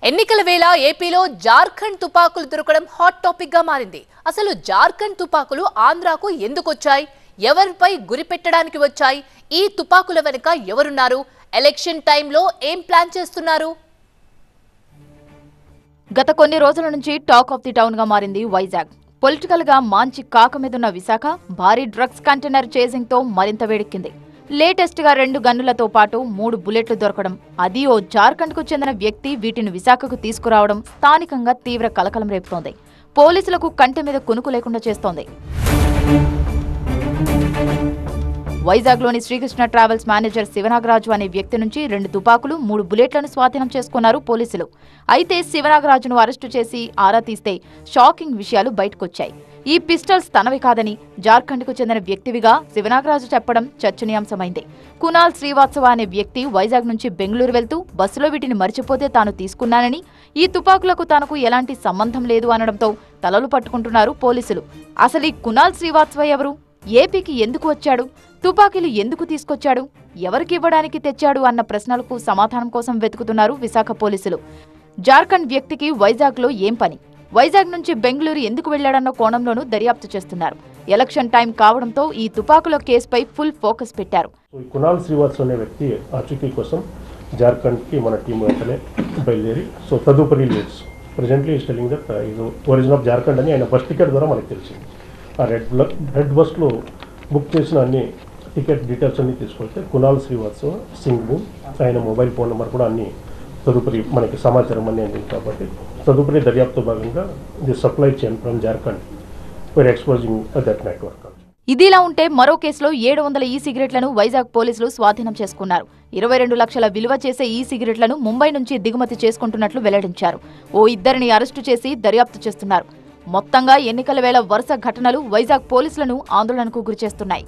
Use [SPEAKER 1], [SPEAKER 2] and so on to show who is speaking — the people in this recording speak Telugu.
[SPEAKER 1] ఎన్నికల వేళ ఏపీలో జార్ఖండ్ తుపాకులు దొరకడం హాట్ టాపిక్ గా మారింది. అసలు జార్ఖండ్ తుపాకులు ఆంధ్రాకు ఎందుకు వచ్చాయి? ఎవరిపై గురిపెట్టడానికి వచ్చాయి? ఈ తుపాకుల వెనుక ఎవరున్నారు? ఎలక్షన్ టైంలో ఏం ప్లాన్ చేస్తున్నారు?
[SPEAKER 2] గత కొన్ని రోజుల నుంచి టాక్ ఆఫ్ ది టౌన్ గా మారింది వైజాగ్. పొలిటికల్ గా మాంచి కాక మీదున్న విశాఖ భారీ డ్రగ్స్ కంటైనర్ చేజింగ్ తో మరింత వేడెక్కింది. లేటెస్ట్ గా 2 గన్నులతో పాటు 3 బుల్లెట్లు దొరకడం, అది ఓ జార్ఖండ్ కు చెందిన వ్యక్తి వీటిని విశాఖకు తీసుకురావడం స్థానికంగా తీవ్ర కలకలం రేపుతోంది. పోలీసులకు కంటి మీద కునుకు లేకుండా చేస్తోంది. వైజాగ్లోని శ్రీకృష్ణ ట్రావెల్స్ మేనేజర్ శివనాగరాజు అనే వ్యక్తి నుంచి 2 తుపాకులు 3 బుల్లెట్లను స్వాధీనం చేసుకున్నారు పోలీసులు. అయితే శివనాగరాజును అరెస్టు చేసి ఆరా తీస్తే షాకింగ్ విషయాలు బయటకొచ్చాయి. ఈ పిస్టల్స్ తనవి కాదని జార్ఖండ్కు చెందిన వ్యక్తివిగా శివనాగరాజు చెప్పడం చర్చనీయాంశమైంది. కునాల్ శ్రీవాత్సవ అనే వ్యక్తి వైజాగ్ నుంచి బెంగళూరు వెళ్తూ బస్సులో వీటిని మర్చిపోతే తాను తీసుకున్నానని, ఈ తుపాకులకు తనకు ఎలాంటి సంబంధం లేదు అనడంతో తలలు పట్టుకుంటున్నారు పోలీసులు. అసలు ఈ కునాల్ శ్రీవాత్సవ ఎవరు? ఏపీకి ఎందుకు వచ్చాడు? తుపాకీలు ఎందుకు తీసుకొచ్చాడు? ఎవరికివ్వడానికి తెచ్చాడు అన్న ప్రశ్నలకు సమాధానం కోసం వెతుకుతున్నారు విశాఖ పోలీసులు. జార్ఖండ్ వ్యక్తికి వైజాగ్లో ఏం పని? వైజాగ్ నుంచి బెంగళూరు ఎందుకు వెళ్లాడన్న కోణంలోనూ దర్యాప్తు చేస్తున్నారు. ఎలక్షన్ టైం కావడంతో ఈ తుపాకుల కేసుపై ఫుల్ ఫోకస్ పెట్టారు.
[SPEAKER 3] కునాల్ శ్రీవాత్సవ అనే వ్యక్తి ఆచూకీ కోసం జార్ఖండ్కి మన టీం వెంటనే బయలుదేరి తదుపరి leads presently is telling that is origin of Jharkhand అని ఆయన బస్ టికెట్ ద్వారా మనకు తెలిసింది. ఆ రెడ్ బస్లో బుక్ చేసిన అన్ని టికెట్ డీటెయిల్స్ అన్ని తీసుకొస్తే కునాల్ శ్రీవాత్సవ సింగ్, ఆయన మొబైల్ ఫోన్ నెంబర్ కూడా అన్ని తదుపరి మనకి సమాచారం అన్నీ అందింది. కాబట్టి తదుపరి దర్యాప్తు భాగంగా the supply chain from Jharkhand where exposing that network.
[SPEAKER 2] ఇదిలా ఉంటే మరో కేసులో 700 ఈ సిగరెట్లను వైజాగ్ పోలీసులు స్వాధీనం చేసుకున్నారు. 22 లక్షల విలువ చేసే ఈ సిగరెట్లను ముంబై నుంచి దిగుమతి చేసుకుంటున్నట్లు వెల్లడించారు. ఓ 2 అరెస్టు చేసి దర్యాప్తు చేస్తున్నారు. మొత్తంగా ఎన్నికల వేళ వరుస ఘటనలు వైజాగ్ పోలీసులను ఆందోళనకు గురిచేస్తున్నాయి.